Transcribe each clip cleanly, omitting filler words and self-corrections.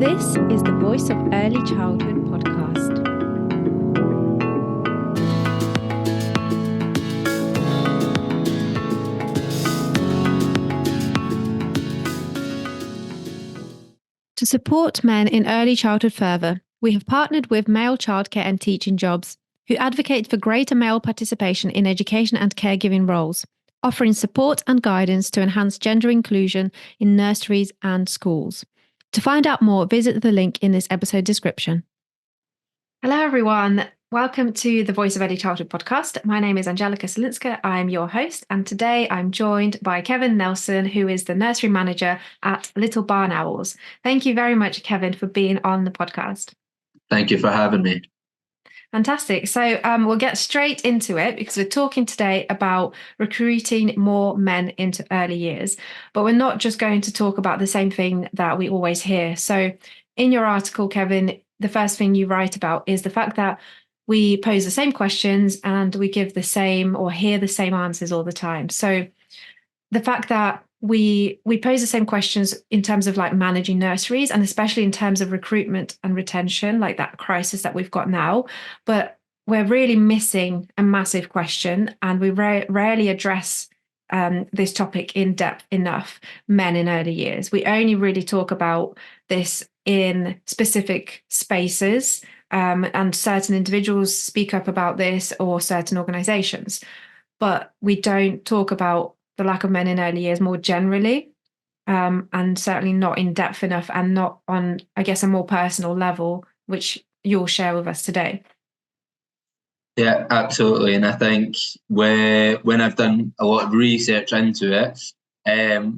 This is the Voice of Early Childhood podcast. To support men in early childhood further, we have partnered with Male Childcare and Teaching Jobs, who advocate for greater male participation in education and caregiving roles, offering support and guidance to enhance gender inclusion in nurseries and schools. To find out more, visit the link in this episode description. Hello, everyone. Welcome to the Voice of Early Childhood podcast. My name is Angelica Salinska. I'm your host, and today I'm joined by Kevin Nelson, who is the nursery manager at Little Barn Owls. Thank you very much, Kevin, for being on the podcast. Thank you for having me. Fantastic. So we'll get straight into it because we're talking today about recruiting more men into early years. But we're not just going to talk about the same thing that we always hear. So in your article, Kevin, the first thing you write about is the fact that we pose the same questions and we give the same or hear the same answers all the time. So the fact that we pose the same questions in terms of like managing nurseries, and especially in terms of recruitment and retention, like that crisis that we've got now, but we're really missing a massive question, and we rarely address this topic in depth enough. Men in early years, we only really talk about this in specific spaces, and certain individuals speak up about this, or certain organizations, but we don't talk about the lack of men in early years more generally, and certainly not in depth enough, and not on, I guess, a more personal level, which you'll share with us today. Yeah, absolutely. And I think when I've done a lot of research into it,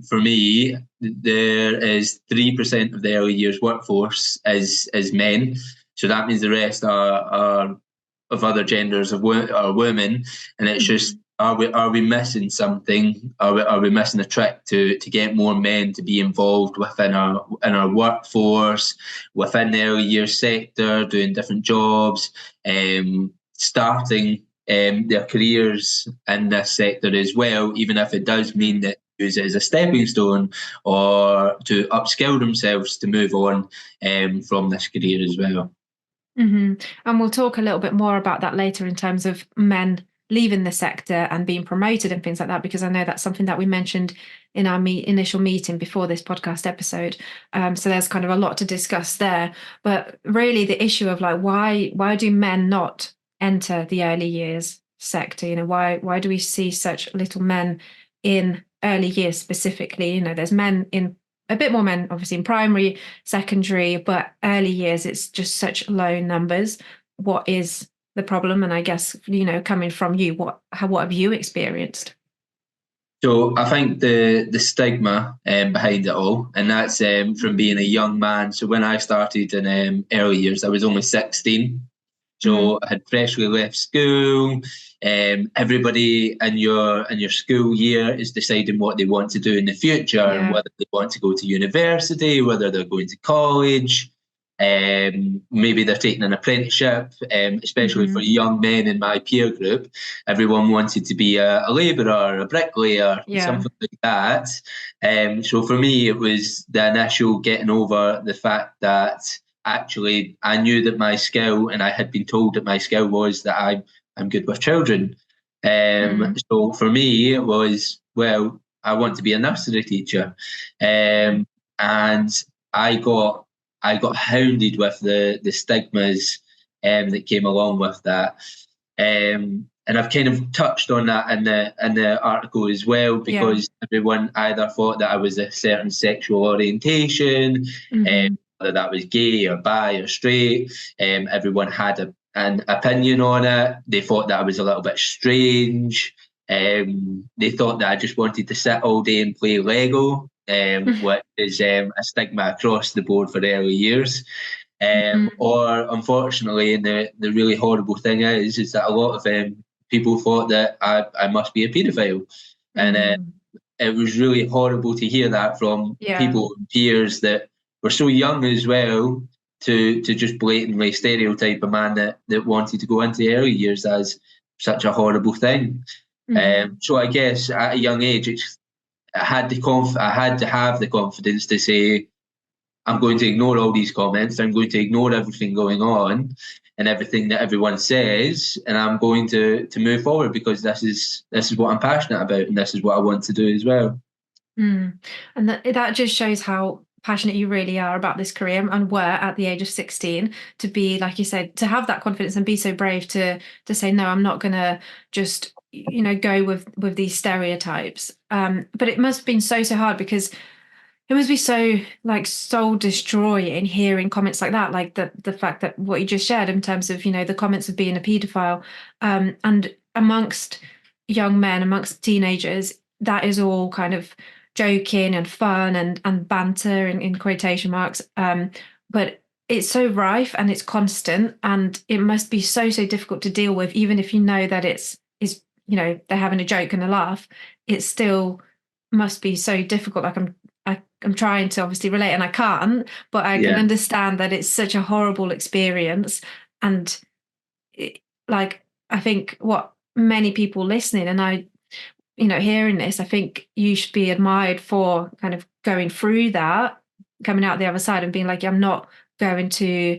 for me, there is 3% of the early years workforce is men. So that means the rest are of other genders are women, and it's just, are we missing something? Are we missing a trick to get more men to be involved within our workforce, within the early years sector, doing different jobs, starting their careers in this sector as well, even if it does mean that use it as a stepping stone or to upskill themselves to move on from this career as well. And we'll talk a little bit more about that later in terms of men leaving the sector and being promoted and things like that, because I know that's something that we mentioned in our initial meeting before this podcast episode. So there's kind of a lot to discuss there. But really the issue of like, why do men not enter the early years sector? You know, why do we see such little men in early years specifically? You know, there's men in a bit more men obviously in primary, secondary, but early years it's just such low numbers. What is the problem? And I guess, you know, coming from you, what have you experienced? So I think the stigma behind it all, and that's from being a young man. So when I started in early years, I was only 16. So I had freshly left school. Everybody in your school year is deciding what they want to do in the future, and whether they want to go to university, whether they're going to college. Maybe they're taking an apprenticeship, especially for young men in my peer group. Everyone wanted to be a labourer, a bricklayer, something like that. So for me, it was the initial getting over the fact that actually I knew that my skill, and I had been told that my skill was that I'm good with children. So for me, it was, well, I want to be a nursery teacher. And I got hounded with the stigmas that came along with that. And I've kind of touched on that in the article as well, because everyone either thought that I was a certain sexual orientation, whether that was gay or bi or straight. Everyone had an opinion on it. They thought that I was a little bit strange. They thought that I just wanted to sit all day and play Lego, which is a stigma across the board for early years. Or unfortunately, and the really horrible thing is that a lot of people thought that I must be a paedophile. And it was really horrible to hear that from people and peers that were so young as well, to just blatantly stereotype a man that wanted to go into early years as such a horrible thing. So I guess at a young age, I had to have the confidence to say, I'm going to ignore all these comments. I'm going to ignore everything going on and everything that everyone says, and I'm going to move forward because this is what I'm passionate about, and this is what I want to do as well. Mm. And that just shows how passionate you really are about this career and were at the age of 16 to be, like you said, to have that confidence and be so brave to say, no, I'm not going to just, go with these stereotypes. But it must have been so hard because it must be so like soul destroying hearing comments like that, like the fact that what you just shared in terms of, the comments of being a paedophile, and amongst young men, amongst teenagers, that is all kind of joking and fun and banter in quotation marks. But it's so rife and it's constant, and it must be so difficult to deal with, even if you know that is they're having a joke and a laugh. It still must be so difficult. Like I'm trying to obviously relate and I can't, but I can Yeah, understand that it's such a horrible experience. And like, I think what many people listening and I, hearing this, I think you should be admired for kind of going through that, coming out the other side and being like, I'm not going to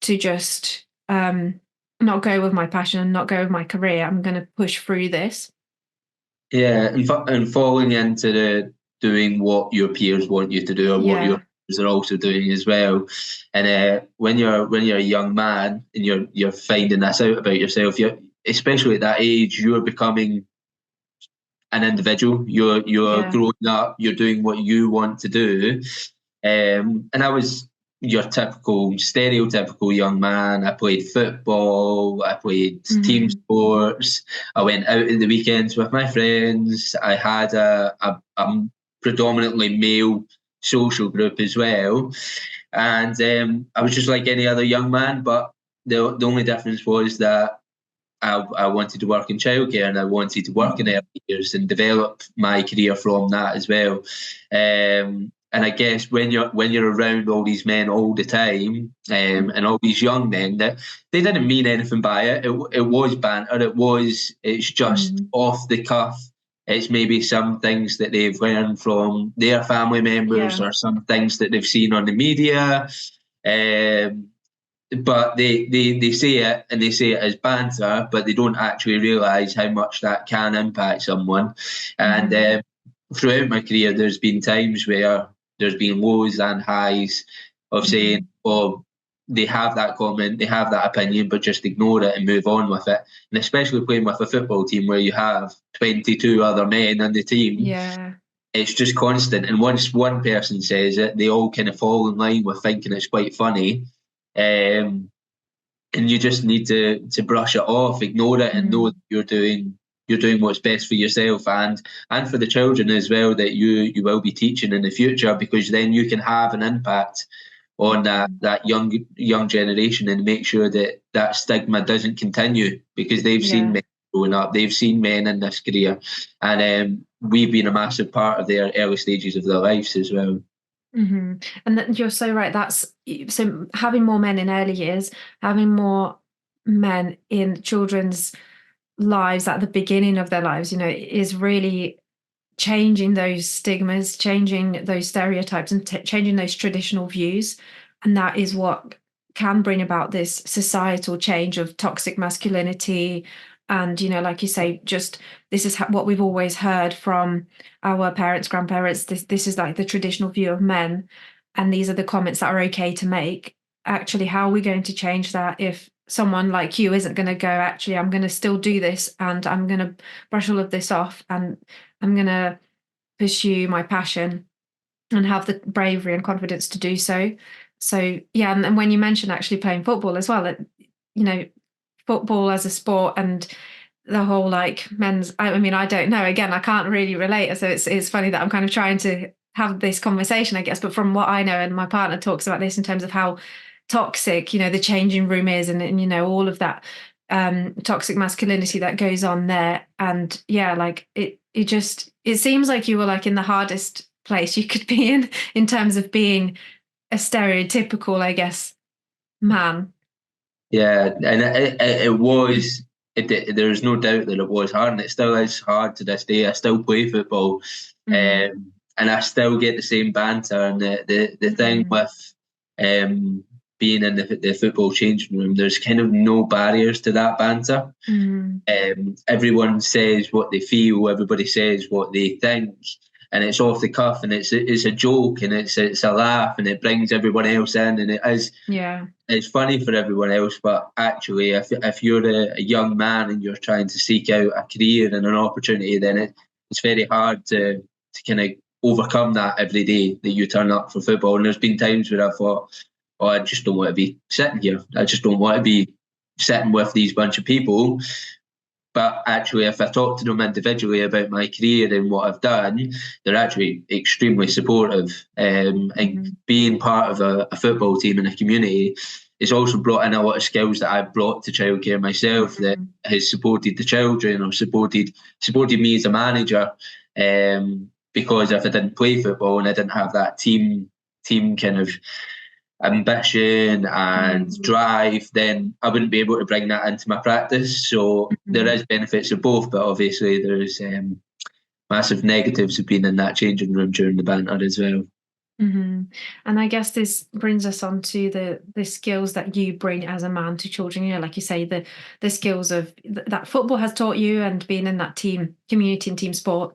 just, not go with my passion and not go with my career. I'm going to push through this. yeah, and falling into the doing what your peers want you to do or what your Yeah. peers are also doing as well. And when you're a young man and you're finding this out about yourself, you especially at that age, you're becoming an individual. You're Yeah. growing up. You're doing what you want to do. And I was your typical stereotypical young man. I played football. I played team Mm-hmm. sports. I went out in the weekends with my friends. I had a predominantly male social group as well, and I was just like any other young man. But the only difference was that I wanted to work in childcare and I wanted to work in early years and develop my career from that as well. And I guess when you're around all these men all the time, and all these young men, that they didn't mean anything by it. It was banter. It's just Mm-hmm. off the cuff. It's maybe some things that they've learned from their family members Yeah. or some things that they've seen on the media. Um, but they say it and they say it as banter, but they don't actually realise how much that can impact someone. And Mm-hmm. throughout my career, there's been times where there's been lows and highs of saying, Mm-hmm. "Oh, they have that comment, they have that opinion, but just ignore it and move on with it." And especially playing with a football team where you have 22 other men in the team, Yeah. it's just constant. And once one person says it, they all kind of fall in line with thinking it's quite funny. Um, and you just need to brush it off, ignore it, and know that Mm. you're doing what's best for yourself and for the children as well that you will be teaching in the future, because then you can have an impact on that young generation and make sure that that stigma doesn't continue, because they've seen Yeah. men growing up, they've seen men in this career, and we've been a massive part of their early stages of their lives as well. Hmm. And you're so right. That's so having more men in early years, having more men in children's lives at the beginning of their lives, is really changing those stigmas, changing those stereotypes, and changing those traditional views. And that is what can bring about this societal change of toxic masculinity. And, like you say, just this is what we've always heard from our parents, grandparents. This is like the traditional view of men. And these are the comments that are okay to make. Actually, how are we going to change that if someone like you isn't going to go, actually, I'm going to still do this and I'm going to brush all of this off and I'm going to pursue my passion and have the bravery and confidence to do so. So, yeah. And when you mentioned actually playing football as well, you know, football as a sport and the whole like men's, I mean, I don't know. Again, I can't really relate. So it's funny that I'm kind of trying to have this conversation, I guess. But from what I know, and my partner talks about this in terms of how toxic, the changing room is and all of that toxic masculinity that goes on there. And yeah, like it seems like you were like in the hardest place you could be in terms of being a stereotypical, I guess, man. Yeah, and it was. There's no doubt that it was hard, and it still is hard to this day. I still play football, Mm. and I still get the same banter. And the thing with being in the football changing room, there's kind of no barriers to that banter. Everyone says what they feel, everybody says what they think, and it's off the cuff, and it's a joke, and it's a laugh, and it brings everyone else in, and it is it's funny for everyone else. But actually, if you're a young man and you're trying to seek out a career and an opportunity, then it's very hard to kind of overcome that every day that you turn up for football. And there's been times where I thought, oh, I just don't want to be sitting here. I just don't want to be sitting with these bunch of people. But actually, if I talk to them individually about my career and what I've done, they're actually extremely supportive. And being part of a football team in a community has also brought in a lot of skills that I've brought to childcare myself, that has supported the children or supported me as a manager. Because if I didn't play football and I didn't have that team kind of ambition and drive, then I wouldn't be able to bring that into my practice. So there is benefits of both, but obviously there's massive negatives of being in that changing room during the banter as well. And I guess this brings us on to the skills that you bring as a man to children. You know, like you say, the skills of that football has taught you, and being in that team community and team sport.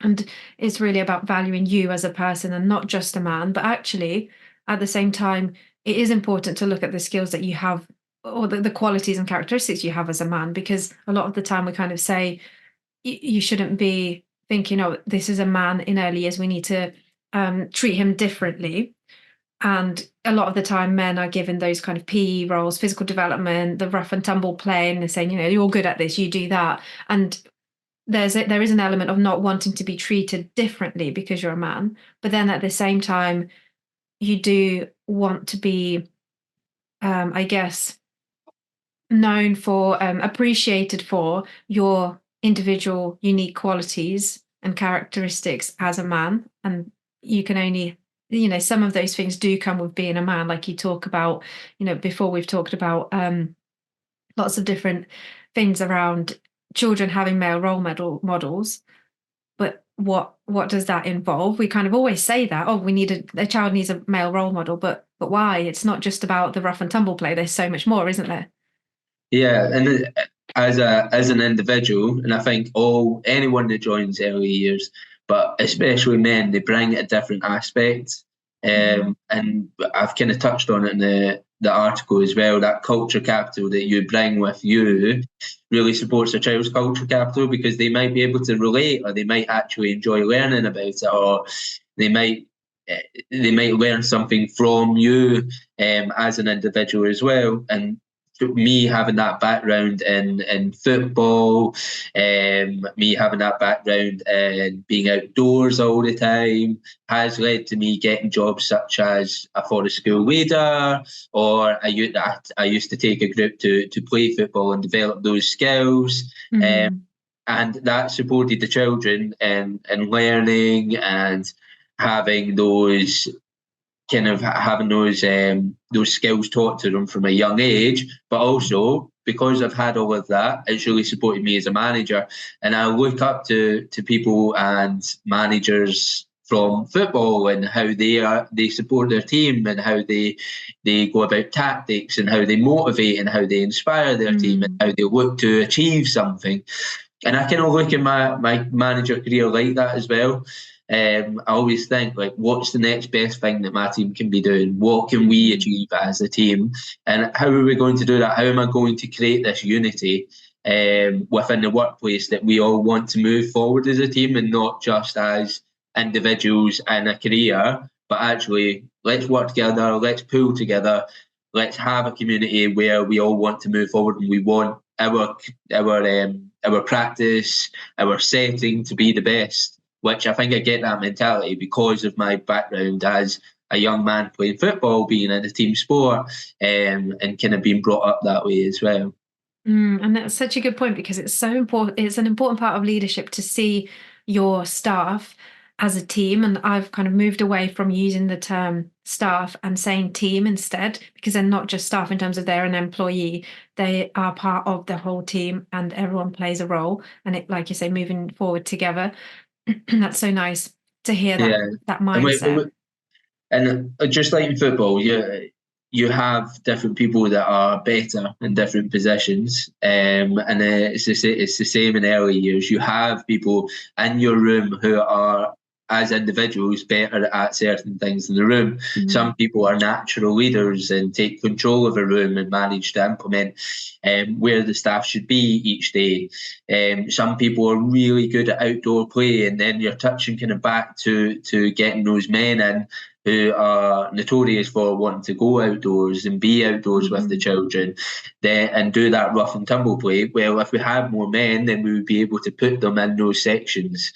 And it's really about valuing you as a person and not just a man, but actually at the same time, it is important to look at the skills that you have, or the qualities and characteristics you have as a man, because a lot of the time we kind of say you shouldn't be thinking, oh, this is a man in early years, we need to treat him differently. And a lot of the time men are given those kind of PE roles, physical development, the rough and tumble play, and they're saying, you know, you're good at this, you do that. And there is an element of not wanting to be treated differently because you're a man, but then at the same time you do want to be I guess known for, appreciated for your individual unique qualities and characteristics as a man. And you can only, you know, some of those things do come with being a man, like you talk about, you know, before we've talked about lots of different things around children having male role models. But what does that involve? We kind of always say that, oh, we need a child needs a male role model, but why? It's not just about the rough and tumble play. There's so much more, isn't there? Yeah, and as an individual, and I think anyone that joins early years, but especially men, they bring a different aspect. And I've kind of touched on it in the article as well. That culture capital that you bring with you really supports a child's culture capital, because they might be able to relate, or they might actually enjoy learning about it, or they might learn something from you as an individual as well. And me having that background in football, me having that background in being outdoors all the time, has led to me getting jobs such as a forest school leader, or I used to take a group to play football and develop those skills. And that supported the children in learning and having those those skills taught to them from a young age. But also, because I've had all of that, it's really supported me as a manager. And I look up to people and managers from football, and how they support their team, and how they go about tactics, and how they motivate, and how they inspire their team, and how they look to achieve something. And I kind of look at my manager career like that as well. I always think, like, what's the next best thing that my team can be doing? What can we achieve as a team? And how are we going to do that? How am I going to create this unity within the workplace, that we all want to move forward as a team, and not just as individuals in a career, but actually, let's work together, let's pull together, let's have a community where we all want to move forward, and we want our practice, our setting to be the best. Which I think I get that mentality because of my background as a young man playing football, being in a team sport, and kind of being brought up that way as well. And that's such a good point, because it's so important. It's an important part of leadership to see your staff as a team. And I've kind of moved away from using the term staff and saying team instead, because they're not just staff in terms of they're an employee. They are part of the whole team, and everyone plays a role. And it, like you say, moving forward together. That's so nice to hear yeah. that And mindset. just like in football, you have different people that are better in different positions, and it's the same in early years. You have people in your room who are, as individuals, better at certain things in the room. Mhm. Some people are natural leaders and take control of a room and manage to implement where the staff should be each day. Some people are really good at outdoor play, and then you're touching kind of back to getting those men in who are notorious for wanting to go outdoors and be outdoors with the Mhm. children, and do that rough and tumble play. Well, if we had more men, then we would be able to put them in those sections.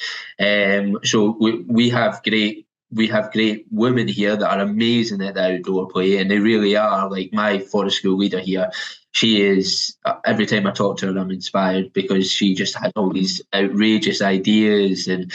So we have great women here that are amazing at the outdoor play, and they really are. Like my forest school leader here, she is. Every time I talk to her, I'm inspired because she just has all these outrageous ideas and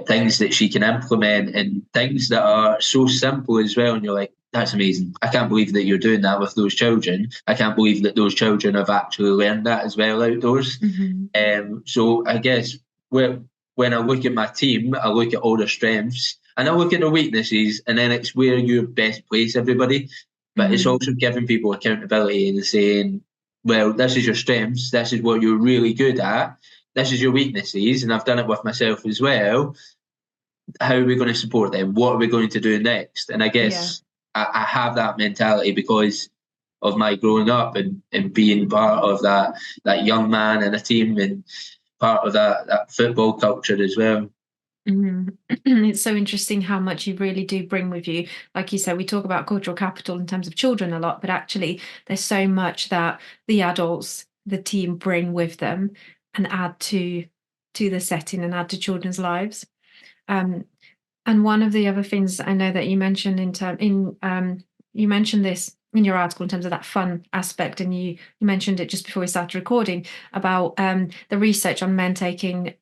things that she can implement, and things that are so simple as well. And you're like, that's amazing. I can't believe that you're doing that with those children. I can't believe that those children have actually learned that as well outdoors. Mhm. So I guess when I look at my team, I look at all their strengths and I look at their weaknesses, and then it's where you best place everybody. But it's Mhm. also giving people accountability and saying, well, this is your strengths, this is what you're really good at, this is your weaknesses, and I've done it with myself as well. How are we going to support them? What are we going to do next? And I Yeah. guess I have that mentality because of my growing up and being part of that young man in a team and part of that football culture as well. Mhm. It's so interesting how much you really do bring with you. Like you said, we talk about cultural capital in terms of children a lot, but actually, there's so much that the adults, the team, bring with them and add to the setting and add to children's lives. Um, And one of the other things I know that you mentioned you mentioned this in your article in terms of that fun aspect, and you mentioned it just before we started recording about the research on men taking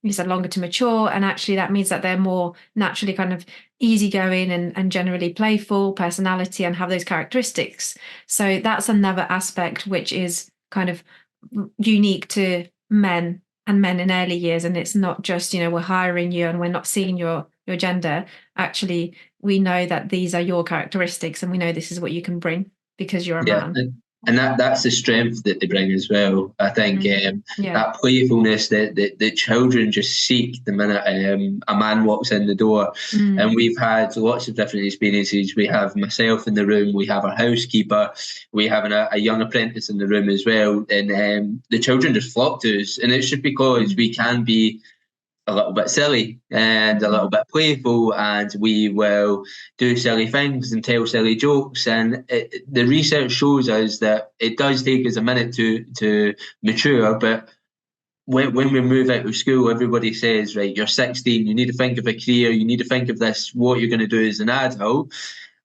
you said longer to mature, and actually that means that they're more naturally kind of easygoing and generally playful personality and have those characteristics. So that's another aspect which is kind of unique to men and men in early years, and it's not just we're hiring you and we're not seeing your gender. Actually, we know that these are your characteristics and we know this is what you can bring because you're a Yeah, man. and that's the strength that they bring as well. I think Mm. Yeah. that playfulness that children just seek the minute a man walks in the door. And Mm. we've had lots of different experiences. We have myself in the room, we have our housekeeper, we have a young apprentice in the room as well, and the children just flock to us. And it's just because Mm. we can be a little bit silly and a little Mm. bit playful, and we will do silly things and tell silly jokes. And the research shows us that it does take us a minute to mature, but when we move out of school, everybody says, right, you're 16, you need to think of a career, you need to think of this, what you're going to do as an adult.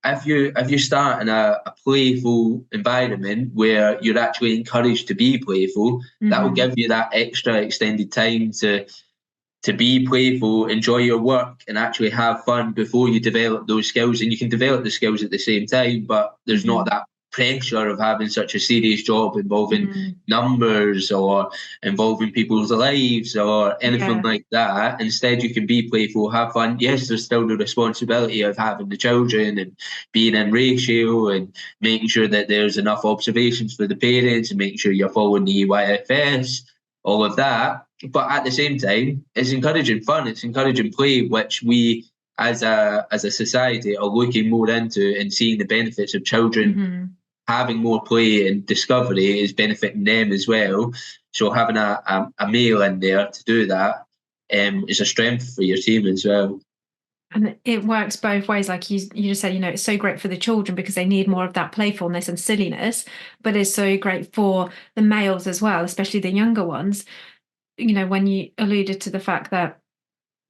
If you start in a playful environment where you're actually encouraged to be playful, that will Mhm. give you that extra extended time to be playful, enjoy your work, and actually have fun before you develop those skills. And you can develop the skills at the same time, but there's not Mhm. that pressure of having such a serious job involving Mm. numbers or involving people's lives or anything Yeah. like that. Instead, you can be playful, have fun. Yes, there's still the responsibility of having the children and being in ratio and making sure that there's enough observations for the parents and making sure you're following the EYFS, all of that. But at the same time, it's encouraging fun, it's encouraging play, which we as a society are looking more into and seeing the benefits of children Mhm. having more play and discovery is benefiting them as well. So having a male in there to do that is a strength for your team as well. And it works both ways. Like you just said, it's so great for the children because they need more of that playfulness and silliness, but it's so great for the males as well, especially the younger ones. When you alluded to the fact that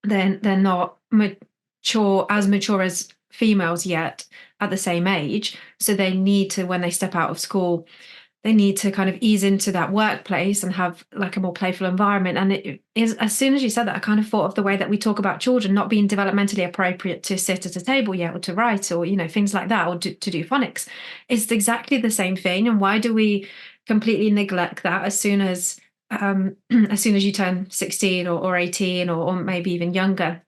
they're not mature as females yet at the same age, so they need to, when they step out of school, they need to kind of ease into that workplace and have like a more playful environment. And it is, as soon as you said that, I kind of thought of the way that we talk about children not being developmentally appropriate to sit at a table yet, or to write, or things like that, or to do phonics. It's exactly the same thing. And why do we completely neglect that as soon as as soon as you turn 16 or 18 or maybe even younger?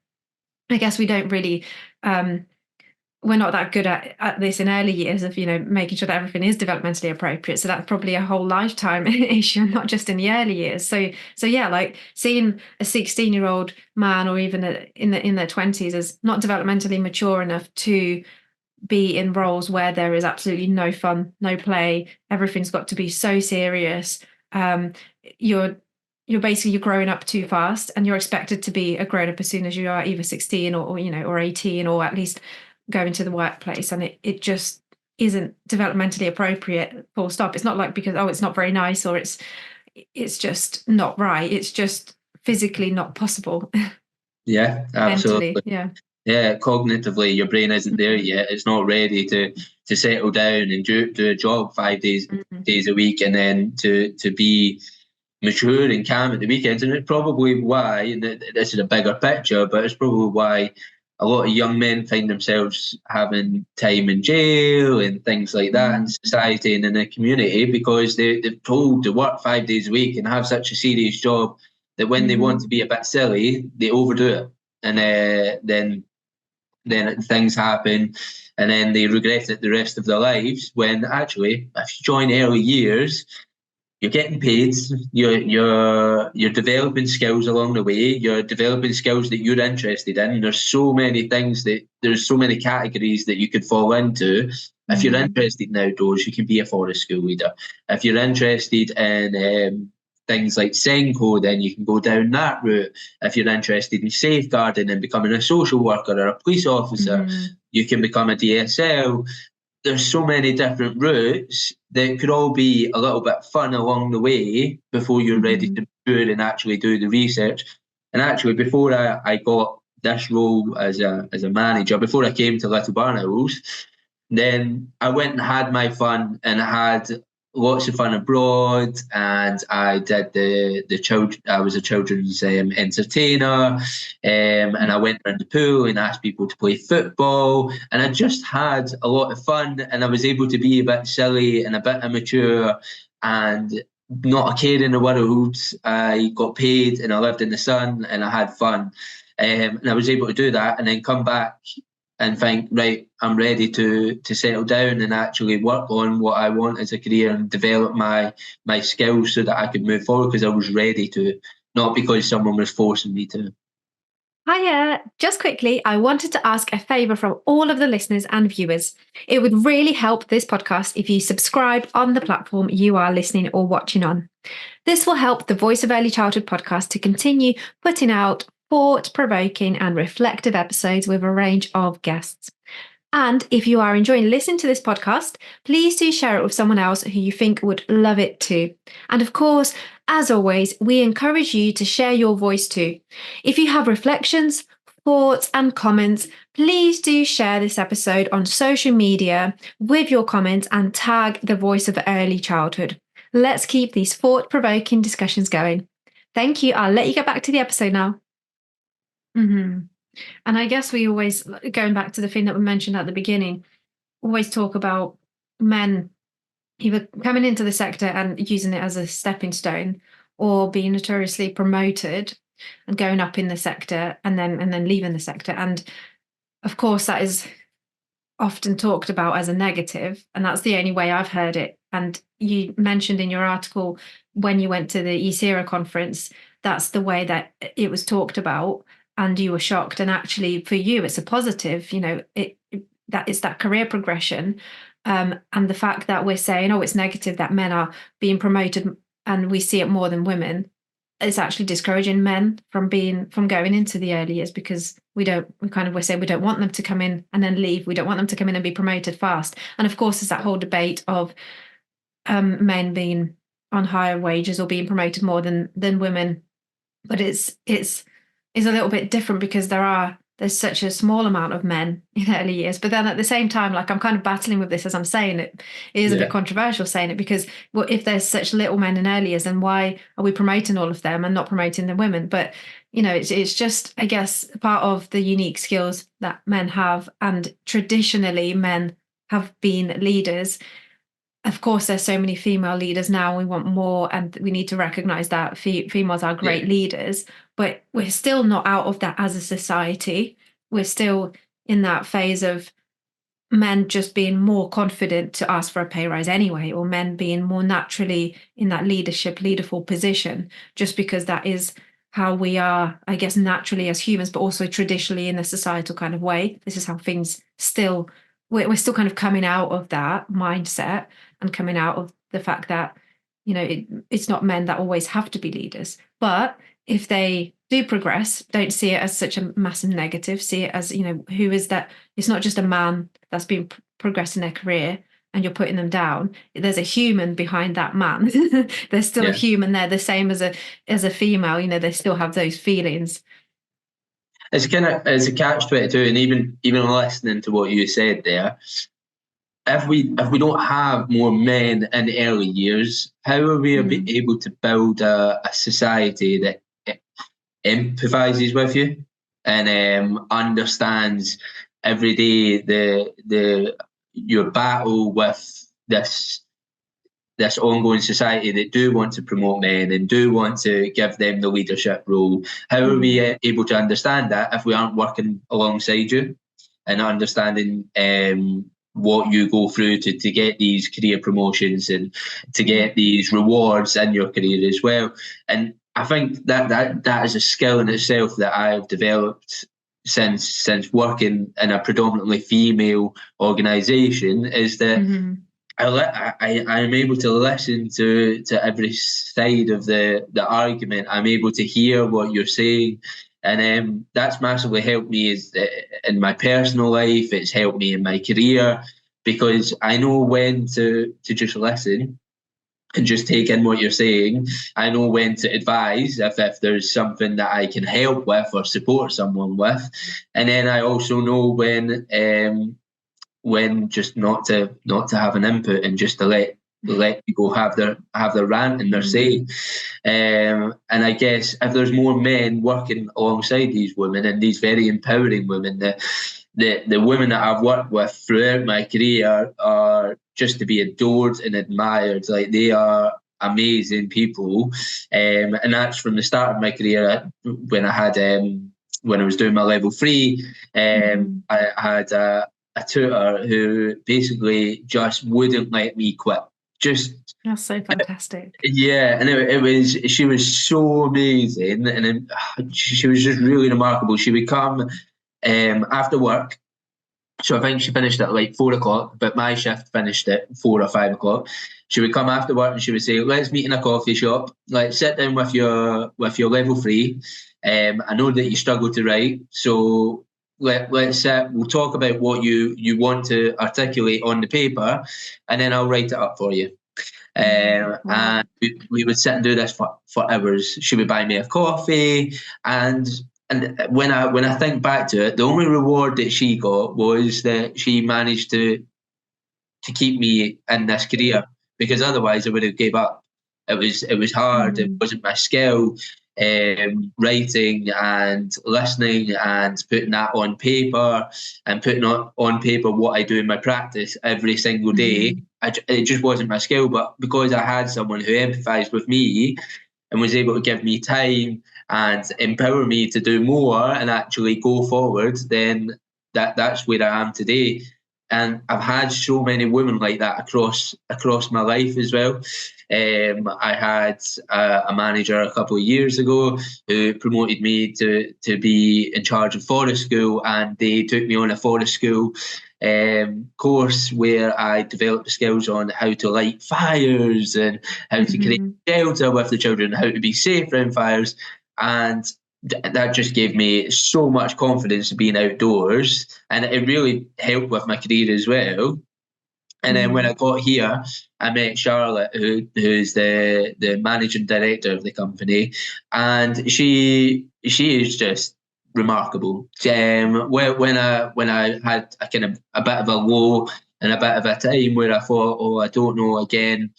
I guess we don't really, we're not that good at this in early years of, making sure that everything is developmentally appropriate. So that's probably a whole lifetime issue, not just in the early years. So yeah, like seeing a 16-year-old man or even in their 20s is not developmentally mature enough to be in roles where there is absolutely no fun, no play. Everything's got to be so serious. Um, you're you're growing up too fast, and you're expected to be a grown up as soon as you are either 16 or 18, or at least going to the workplace. And it just isn't developmentally appropriate. Full stop. It's not like because it's not very nice, or it's just not right. It's just physically not possible. Yeah, Mentally. absolutely. Yeah. Yeah, cognitively, your brain isn't there Mhm. yet. It's not ready to settle down and do a job 5 days Mhm. days a week, and then to be mature and calm at the weekends. And it's probably why, and this is a bigger picture, but it's probably why a lot of young men find themselves having time in jail and things like that in Mhm. society and in the community, because they're told to work 5 days a week and have such a serious job that when they want Mhm. to be a bit silly, they overdo it. And then things happen, and then they regret it the rest of their lives. When actually, if you join early years, you're getting paid. You're developing skills along the way. You're developing skills that you're interested in. There's so many things there's so many categories that you could fall into. If you're Mhm. interested in outdoors, you can be a forest school leader. If you're interested in things like Senko, then you can go down that route. If you're interested in safeguarding and becoming a social worker or a police officer, Mhm. you can become a DSL. There's so many different routes that could all be a little bit fun along the way before you're ready Mhm. to mature and actually do the research. And actually, before I got this role as a manager, before I came to Little Barnhouse, then I went and had my fun, and I had lots of fun abroad, and I did the child. I was a children's entertainer, and I went around the pool and asked people to play football, and I just had a lot of fun, and I was able to be a bit silly and a bit immature, and not a care in the world. I got paid, and I lived in the sun, and I had fun, and I was able to do that, and then come back and think, right, I'm ready to settle down and actually work on what I want as a career and develop my skills so that I could move forward because I was ready to, not because someone was forcing me to. Hiya! Just quickly, I wanted to ask a favour from all of the listeners and viewers. It would really help this podcast if you subscribe on the platform you are listening or watching on. This will help the Voice of Early Childhood podcast to continue putting out thought provoking and reflective episodes with a range of guests. And if you are enjoying listening to this podcast, please do share it with someone else who you think would love it too. And of course, as always, we encourage you to share your voice too. If you have reflections, thoughts, and comments, please do share this episode on social media with your comments and tag the Voice of Early Childhood. Let's keep these thought provoking discussions going. Thank you. I'll let you get back to the episode now. Mhm. And I guess we always, going back to the thing that we mentioned at the beginning, always talk about men either coming into the sector and using it as a stepping stone, or being notoriously promoted and going up in the sector and then leaving the sector. And of course, that is often talked about as a negative, and that's the only way I've heard it. And you mentioned in your article when you went to the ESERA conference, that's the way that it was talked about, and you were shocked. And actually, for you, it's a positive. That is that career progression, and the fact that we're saying, oh, it's negative that men are being promoted, and we see it more than women. It's actually discouraging men from going into the early years, because we're saying we don't want them to come in and then leave. We don't want them to come in and be promoted fast. And of course, there's that whole debate of men being on higher wages or being promoted more than women. But it's a little bit different because there's such a small amount of men in early years. But then at the same time, like, I'm kind of battling with this as I'm saying it. It is a bit Yeah. controversial saying it, because, well, if there's such little men in early years, then why are we promoting all of them and not promoting the women? But it's just, I guess, part of the unique skills that men have, and traditionally men have been leaders. Of course, there's so many female leaders now. We want more, and we need to recognize that females are Yeah. great leaders, but we're still not out of that as a society. we're still in that phase of men just being more confident to ask for a pay rise anyway, or men being more naturally in that leaderful position, just because that is how we are, I guess, naturally as humans, but also traditionally in a societal kind of way. This is how things still, we're still kind of coming out of that mindset and coming out of the fact that, it's not men that always have to be leaders. But if they do progress, don't see it as such a massive negative. See it as, who is that? It's not just a man that's been progressing their career and you're putting them down. There's a human behind that man. There's still a human there, the same as a female. They still have those feelings. It's a catch-22, and even listening to what you said there, if we don't have more men in early years, how are we able to build a society that empathises with you and understands every day your battle with this ongoing society that do want to promote men and do want to give them the leadership role? How are we able to understand that if we aren't working alongside you and understanding what you go through to get these career promotions and to get these rewards in your career as well? And I think that is a skill in itself that I've developed since working in a predominantly female organisation, is that I'm able to listen to every side of the argument. I'm able to hear what you're saying. And that's massively helped me in my personal life. It's helped me in my career, because I know when to just listen and just take in what you're saying. I know when to advise if there's something that I can help with or support someone with. And then I also know when just not to have an input and just to let people have their rant and their say. And I guess if there's more men working alongside these women, and these very empowering women, the women that I've worked with throughout my career are just to be adored and admired. Like, they are amazing people. And that's from the start of my career. When I was doing my level 3, I had a tutor who basically just wouldn't let me quit. That's so fantastic. Yeah, and she was so amazing, and she was just really remarkable. She would come after work. So I think she finished at like 4 o'clock, but my shift finished at 4 or 5 o'clock. She would come after work and she would say, "Let's meet in a coffee shop. Let's sit down with your level 3. I know that you struggle to write, so let's we'll talk about what you want to articulate on the paper, and then I'll write it up for you." And we would sit and do this for hours. She would buy me a coffee, and when I think back to it, the only reward that she got was that she managed to keep me in this career, because otherwise I would have gave up. It was hard. It wasn't my skill. Writing and listening and putting that on paper, and putting on paper what I do in my practice every single day. It just wasn't my skill. But because I had someone who empathised with me and was able to give me time and empower me to do more and actually go forward, then that's where I am today. And I've had so many women like that across my life as well. I had a manager a couple of years ago who promoted me to be in charge of forest school, and they took me on a forest school course where I developed the skills on how to light fires and how to create shelter with the children, how to be safe around fires. And that just gave me so much confidence in being outdoors, and it really helped with my career as well. And then when I got here, I met Charlotte, who's the managing director of the company, and she is just remarkable. When I had a kind of a bit of a low and a bit of a time where I thought, oh, I don't know, again,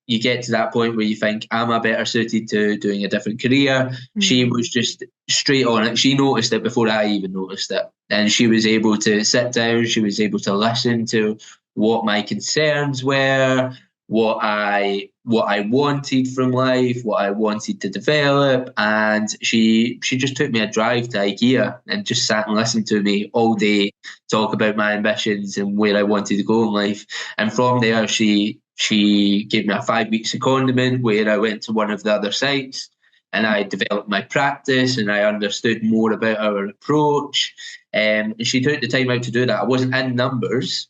you get to that point where you think, am I better suited to doing a different career? She was just straight on it. She noticed it before I even noticed it. And she was able to sit down. She was able to listen to what my concerns were, what I what I wanted from life, what I wanted to develop, and she just took me a drive to IKEA and just sat and listened to me all day talk about my ambitions and where I wanted to go in life. And from there, she gave me a 5-week secondment where I went to one of the other sites and I developed my practice and I understood more about our approach. And she took the time out to do that. I wasn't in numbers,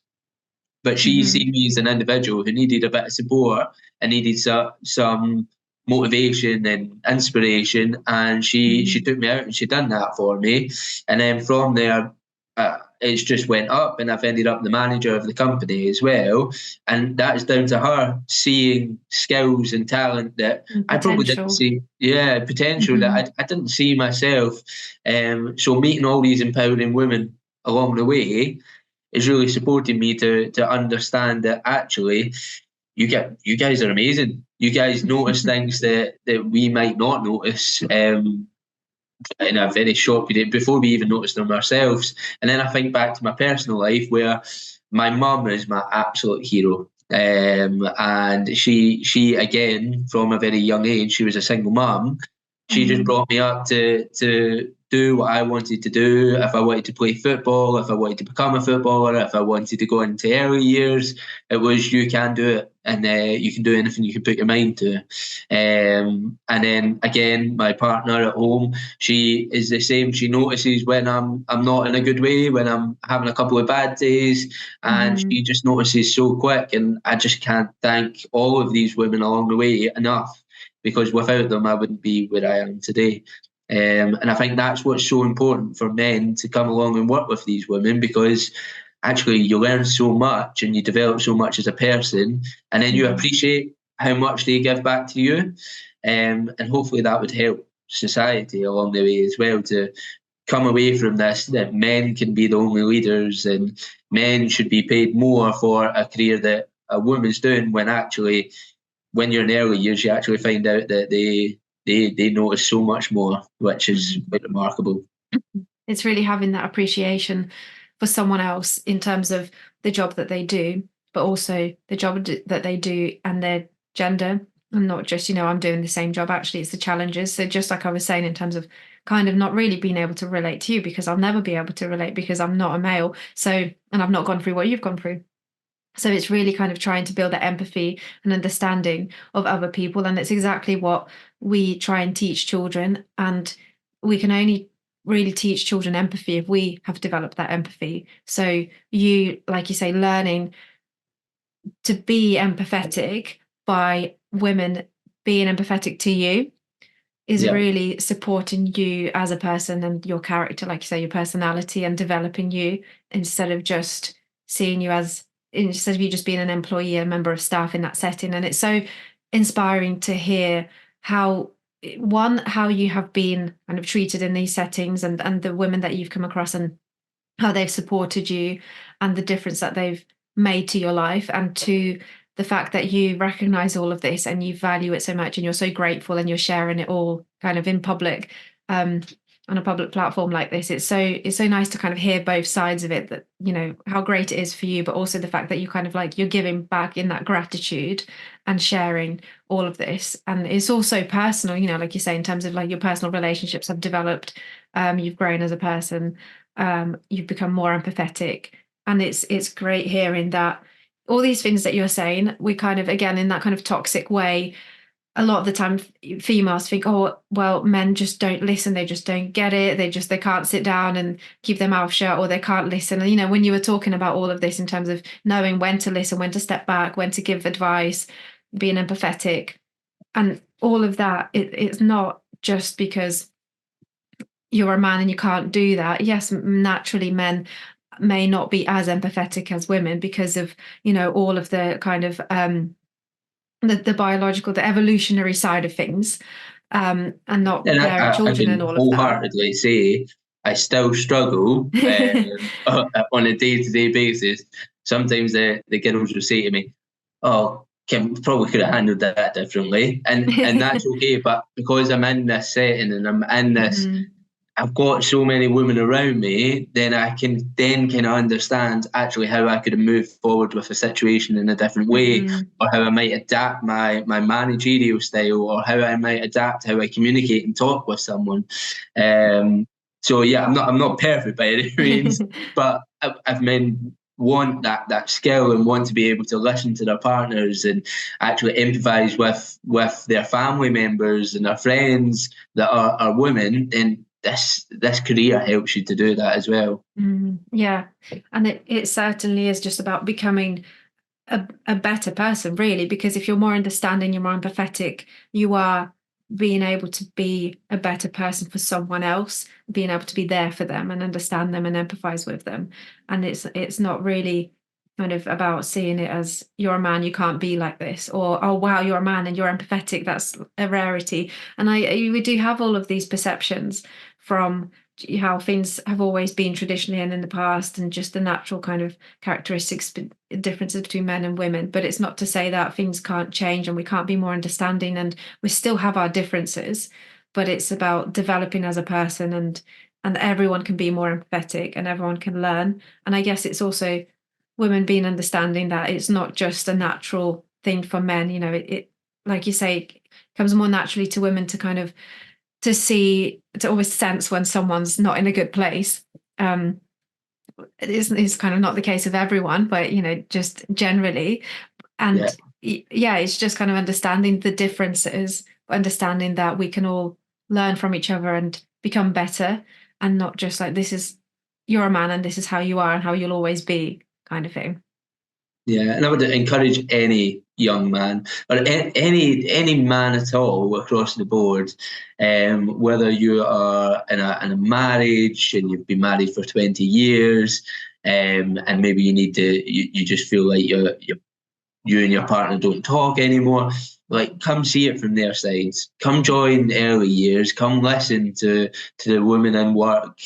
but she seen me as an individual who needed a bit of support and needed some motivation and inspiration, and she took me out and she done that for me. And then from there, it's just went up, and I've ended up the manager of the company as well. And that is down to her seeing skills and talent that I probably didn't see. Yeah, potential that I didn't see myself. So meeting all these empowering women along the way is really supporting me to understand that actually you guys are amazing. You guys notice things that we might not notice in a very short period before we even notice them ourselves. And then I think back to my personal life where my mum is my absolute hero. And she again, from a very young age, she was a single mum. She just brought me up to do what I wanted to do. If I wanted to play football, if I wanted to become a footballer, if I wanted to go into early years, it was you can do it, and you can do anything you can put your mind to. And then again, my partner at home, she is the same. She notices when I'm not in a good way, when I'm having a couple of bad days, and she just notices so quick. And I just can't thank all of these women along the way enough, because without them, I wouldn't be where I am today. And I think that's what's so important for men to come along and work with these women, because actually you learn so much and you develop so much as a person, and then you appreciate how much they give back to you. And hopefully that would help society along the way as well, to come away from this, that men can be the only leaders and men should be paid more for a career that a woman's doing, when actually when you're in early years, you actually find out that they notice so much more, which is quite remarkable. It's really having that appreciation for someone else in terms of the job that they do, but also the job that they do and their gender, and not just, I'm doing the same job. Actually, it's the challenges. So just like I was saying, in terms of kind of not really being able to relate to you, because I'll never be able to relate because I'm not a male. So, and I've not gone through what you've gone through. So it's really kind of trying to build that empathy and understanding of other people. And it's exactly what we try and teach children. And we can only really teach children empathy if we have developed that empathy. So you, like you say, learning to be empathetic by women being empathetic to you is really supporting you as a person and your character, like you say, your personality, and developing you instead of just seeing you as, instead of you just being an employee, a member of staff in that setting. And it's so inspiring to hear how you have been kind of treated in these settings, and the women that you've come across and how they've supported you, and the difference that they've made to your life, and to the fact that you recognize all of this and you value it so much and you're so grateful and you're sharing it all kind of in public, on a public platform like this. It's so nice to kind of hear both sides of it, that how great it is for you, but also the fact that you kind of like you're giving back in that gratitude and sharing all of this. And it's also personal, like you say, in terms of like your personal relationships have developed, you've grown as a person, you've become more empathetic. And it's great hearing that all these things that you're saying, we kind of, again, in that kind of toxic way, a lot of the time females think, oh, well, men just don't listen, they just don't get it, they can't sit down and keep their mouth shut, or they can't listen. And when you were talking about all of this in terms of knowing when to listen, when to step back, when to give advice, being empathetic, and all of that, it's not just because you're a man and you can't do that. Yes, naturally men may not be as empathetic as women because of all of the kind of the biological, the evolutionary side of things, and not bearing children and all of that. Wholeheartedly say I still struggle on a day-to-day basis. Sometimes the girls will say to me, "Oh, Kim, probably could have handled that differently," and that's okay. But because I'm in this setting and I'm in this I've got so many women around me, then I can then kind of understand actually how I could move forward with a situation in a different way, or how I might adapt my managerial style, or how I might adapt how I communicate and talk with someone. So yeah, I'm not perfect by any means, but I've men want that skill and want to be able to listen to their partners and actually empathise with their family members and their friends that are women, and this career helps you to do that as well. Yeah, and it certainly is just about becoming a better person, really, because if you're more understanding, you're more empathetic, you are being able to be a better person for someone else, being able to be there for them and understand them and empathize with them. And it's not really kind of about seeing it as you're a man, you can't be like this, or oh wow, you're a man and you're empathetic, that's a rarity. And we do have all of these perceptions from how things have always been traditionally and in the past, and just the natural kind of characteristics, differences between men and women. But it's not to say that things can't change and we can't be more understanding, and we still have our differences, but it's about developing as a person, and everyone can be more empathetic and everyone can learn. And I guess it's also women being understanding that it's not just a natural thing for men. It like you say, it comes more naturally to women to kind of to always sense when someone's not in a good place. It's kind of not the case of everyone, but just generally. And yeah, it's just kind of understanding the differences, understanding that we can all learn from each other and become better, and not just like you're a man and this is how you are and how you'll always be kind of thing. Yeah, and I would encourage any young man or any man at all across the board, whether you are in a marriage and you've been married for 20 years, and maybe you just feel like you and your partner don't talk anymore. Like, come see it from their sides. Come join early years. Come listen to the women in work,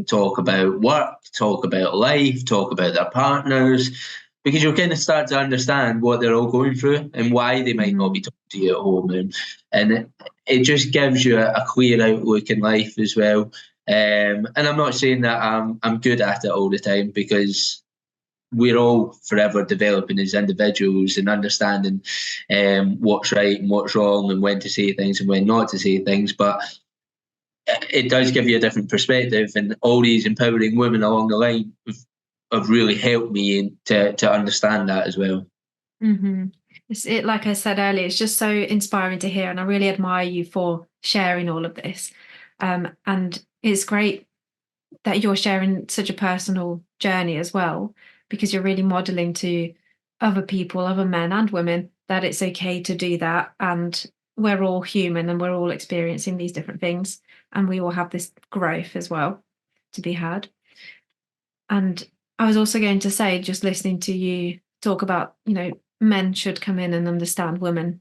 talk about life, talk about their partners, because you'll kind of start to understand what they're all going through and why they might not be talking to you at home, and it just gives you a clear outlook in life as well. And I'm not saying that I'm good at it all the time, because we're all forever developing as individuals and understanding what's right and what's wrong and when to say things and when not to say things. But it does give you a different perspective, and all these empowering women along the line have really helped me to understand that as well. Like I said earlier, it's just so inspiring to hear, and I really admire you for sharing all of this. And it's great that you're sharing such a personal journey as well, because you're really modeling to other people, other men and women, that it's okay to do that. And we're all human and we're all experiencing these different things. And we all have this growth as well to be had. And I was also going to say, just listening to you talk about, men should come in and understand women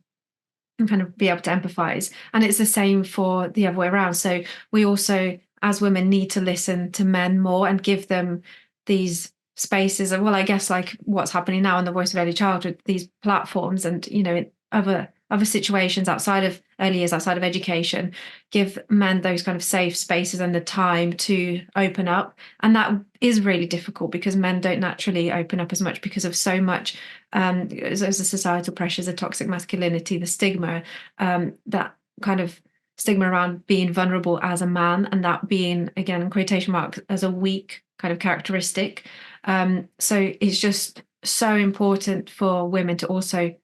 and kind of be able to empathize. And it's the same for the other way around. So we also, as women, need to listen to men more and give them these spaces. And well, I guess like what's happening now in the Voice of Early Childhood, these platforms, and in other situations outside of early years, outside of education, give men those kind of safe spaces and the time to open up. And that is really difficult because men don't naturally open up as much because of so much as the societal pressures, the toxic masculinity, the stigma, that kind of stigma around being vulnerable as a man, and that being, again, in quotation marks, as a weak kind of characteristic. So it's just so important for women to also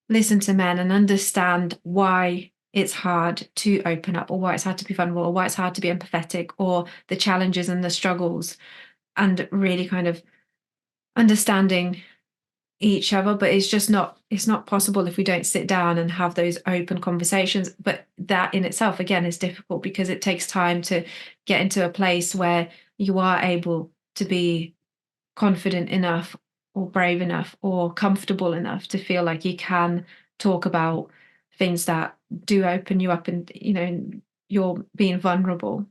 listen to men and understand why it's hard to open up, or why it's hard to be vulnerable, or why it's hard to be empathetic, or the challenges and the struggles, and really kind of understanding each other. But it's not possible if we don't sit down and have those open conversations. But that in itself, again, is difficult because it takes time to get into a place where you are able to be confident enough or brave enough or comfortable enough to feel like you can talk about things that do open you up, and you're being vulnerable.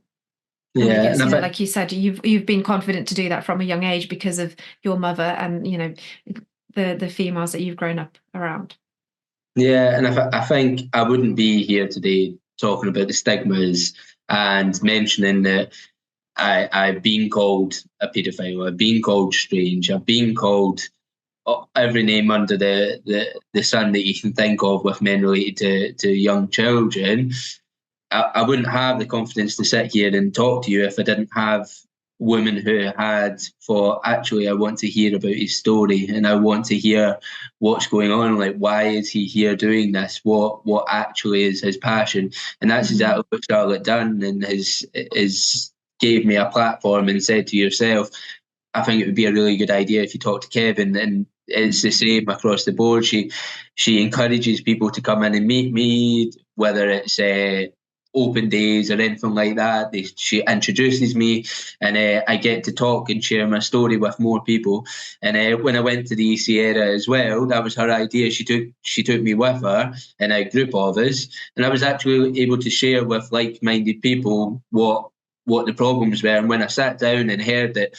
And I Yeah, guess, and like you said, you've been confident to do that from a young age because of your mother and the females that you've grown up around. I think I wouldn't be here today talking about the stigmas and mentioning that I've been called a paedophile, I've been called strange, I've been called every name under the sun that you can think of with men related to young children, I wouldn't have the confidence to sit here and talk to you if I didn't have women who had thought, actually, I want to hear about his story and I want to hear what's going on. Like, why is he here doing this? What actually is his passion? And that's exactly what Charlotte done, and has gave me a platform and said to yourself, I think it would be a really good idea if you talk to Kevin. And it's the same across the board. She encourages people to come in and meet me, whether it's open days or anything like that. She introduces me, and I get to talk and share my story with more people. And when I went to the Sierra as well, that was her idea. She took me with her in a group of us, and I was actually able to share with like-minded people what the problems were. And when I sat down and heard that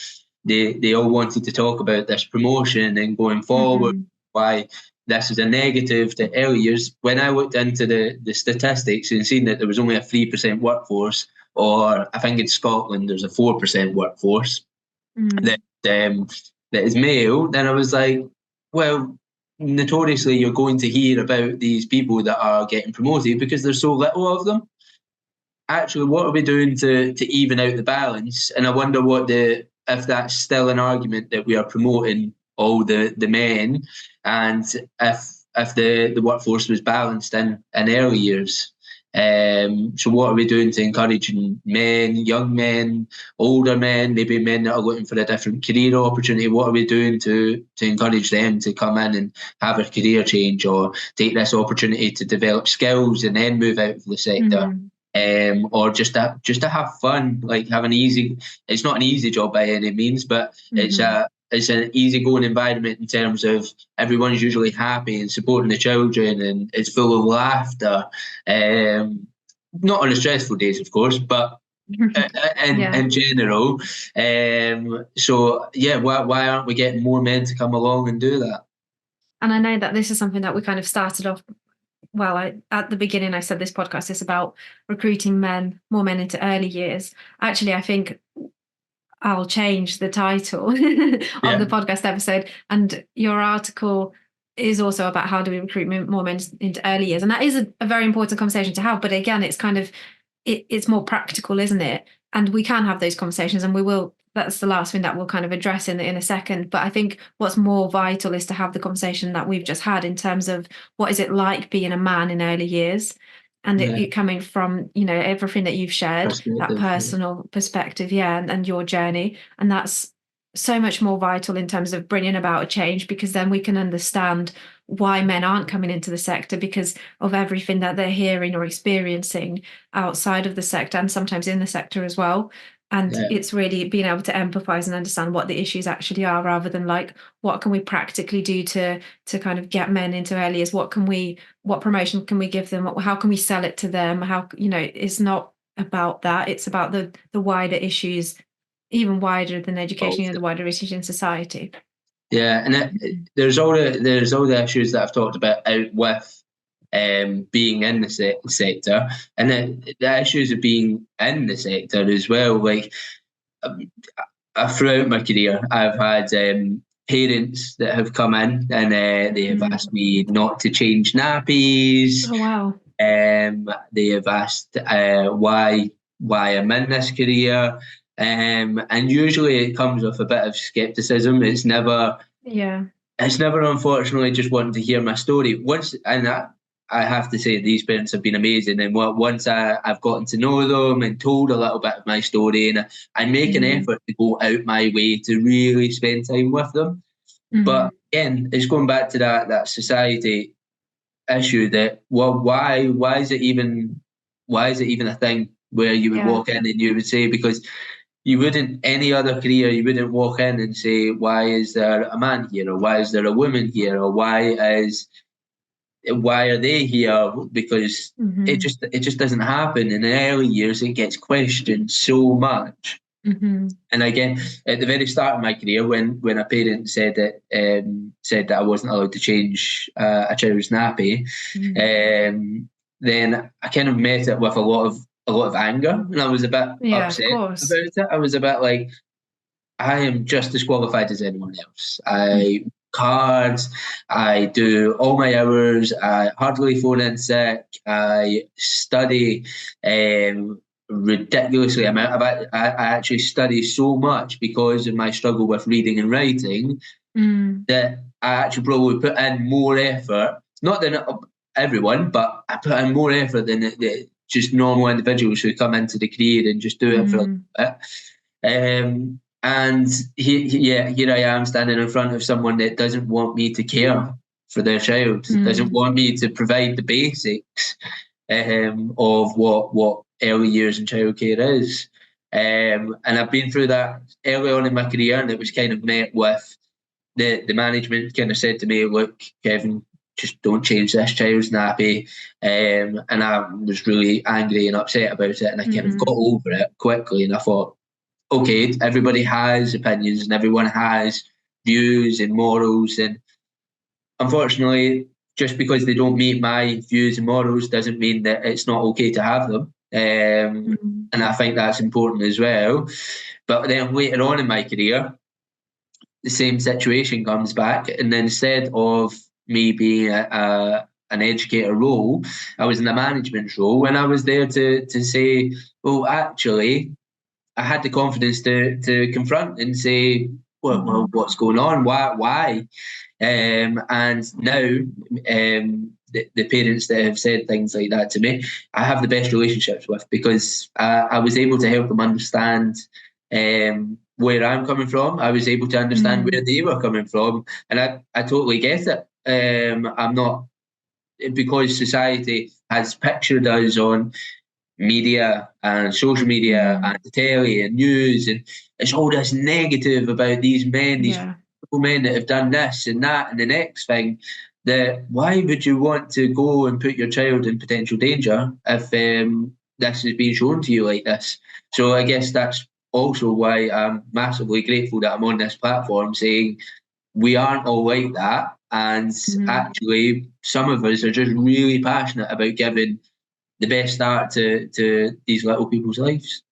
they all wanted to talk about this promotion and going forward, why this is a negative to early years. When I looked into the statistics and seen that there was only a 3% workforce, or I think in Scotland there's a 4% workforce that is male, then I was like, well, notoriously you're going to hear about these people that are getting promoted because there's so little of them. Actually, what are we doing to even out the balance? And I wonder if that's still an argument that we are promoting all the men, and if the workforce was balanced in early years. So what are we doing to encourage men, young men, older men, maybe men that are looking for a different career opportunity? What are we doing to encourage them to come in and have a career change, or take this opportunity to develop skills and then move out of the sector? Or just to have fun, like have an easy. It's not an easy job by any means, but it's an easygoing environment in terms of everyone's usually happy and supporting the children, and it's full of laughter. Not on the stressful days, of course, but in general. So yeah, why aren't we getting more men to come along and do that? And I know that this is something that we kind of started off. Well, at the beginning, I said this podcast is about recruiting more men into early years. Actually, I think I'll change the title of the podcast episode. And your article is also about how do we recruit more men into early years. And that is a very important conversation to have. But again, it's kind of, it's more practical, isn't it? And we can have those conversations, and we will. That's the last thing that we'll kind of address in a second. But I think what's more vital is to have the conversation that we've just had in terms of what is it like being a man in early years, and it coming from, everything that you've shared, that personal perspective, and your journey. And that's so much more vital in terms of bringing about a change, because then we can understand why men aren't coming into the sector, because of everything that they're hearing or experiencing outside of the sector, and sometimes in the sector as well. And it's really being able to empathise and understand what the issues actually are, rather than like, what can we practically do to kind of get men into early years? What promotion can we give them? How can we sell it to them? It's not about that. It's about the wider issues, even wider than education, the wider issues in society. Yeah, and there's all the issues that I've talked about out with being in the sector, and the issues of being in the sector as well. Like throughout my career, I've had parents that have come in and they have asked me not to change nappies. Oh wow! They have asked why I'm in this career, and usually it comes with a bit of skepticism. It's never unfortunately just wanting to hear my story. I have to say these parents have been amazing, and once I've gotten to know them and told a little bit of my story, and I make an effort to go out my way to really spend time with them. But again, it's going back to that society issue that, well, why is it even a thing where you would walk in and you would say, because you wouldn't, any other career, you wouldn't walk in and say, why is there a man here, or why is there a woman here, or why are they here? Because it just doesn't happen. In the early years, it gets questioned so much. And again, at the very start of my career, when a parent said that I wasn't allowed to change a child's nappy, then I kind of met it with a lot of a lot of anger, and I was a bit Yeah, of upset course. about it. I was a bit like, I am just as qualified as anyone else. Mm. I cards, I do all my hours, I hardly phone in sick, I study ridiculously amount of I actually study so much because of my struggle with reading and writing Mm. that I actually probably put in more effort. Not than everyone, but I put in more effort than just normal individuals who come into the career and just do it for a little Mm. bit. And here I am standing in front of someone that doesn't want me to care for their child, doesn't Mm. want me to provide the basics of what early years in childcare is. And I've been through that early on in my career, and it was kind of met with the management kind of said to me, "Look, Kevin, just don't change this child's nappy." And I was really angry and upset about it, and I kind of got Mm. over it quickly. And I thought, okay, everybody has opinions and everyone has views and morals, and unfortunately, just because they don't meet my views and morals doesn't mean that it's not okay to have them. Mm. And I think that's important as well. But then later on in my career, the same situation comes back, and instead of me being an educator role, I was in a management role, and I was there to say, well, actually, I had the confidence to confront and say, well, Mhm. what's going on? Why? And now, the parents that have said things like that to me, I have the best relationships with, because I was able to help them understand where I'm coming from. I was able to understand where Mm. they were coming from, and I totally get it. I'm not, because society has pictured us on media and social media and Mm. the telly and news, and it's all this negative about these men, these Yeah. men that have done this and that and the next thing. That why would you want to go and put your child in potential danger if this is being shown to you like this? So I guess that's also why I'm massively grateful that I'm on this platform saying we aren't all like that. And Mhm. actually, some of us are just really passionate about giving the best start to these little people's lives.